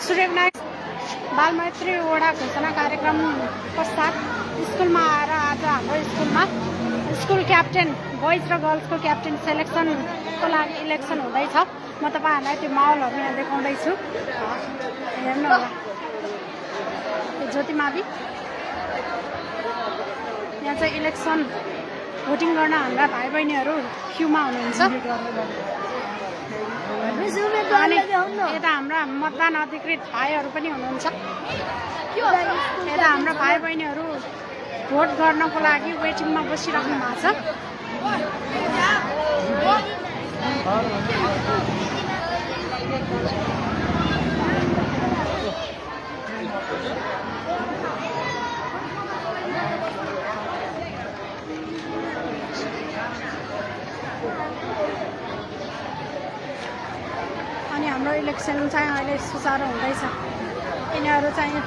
सूर्यविनायक बालमैत्री वडा घोषणा कार्यक्रम पश्चात स्कुलमा आएर आज हाम्रो स्कुलमा स्कुल क्याप्टेन बोइज र गर्ल्सको क्याप्टेन सेलेक्सनको लागि इलेक्सन हुँदैछ। म तपाईँहरूलाई त्यो माहौलहरू यहाँ देखाउँदैछु। हेर्नु होला ज्योतिमावि यहाँ चाहिँ इलेक्सन भोटिङ गर्न हाम्रा भाइ बहिनीहरू क्युमा हुनुहुन्छ। अनि यता हाम्रा मतदान अधिकृत भाइहरू पनि हुनुहुन्छ। यता हाम्रा भाइ बहिनीहरू भोट गर्नको लागि वेटिङमा बसिराख्नु भएको छ। अनि हाम्रो इलेक्सन चाहिँ अहिले सुचारू हुँदैछ। यिनीहरू चाहिँ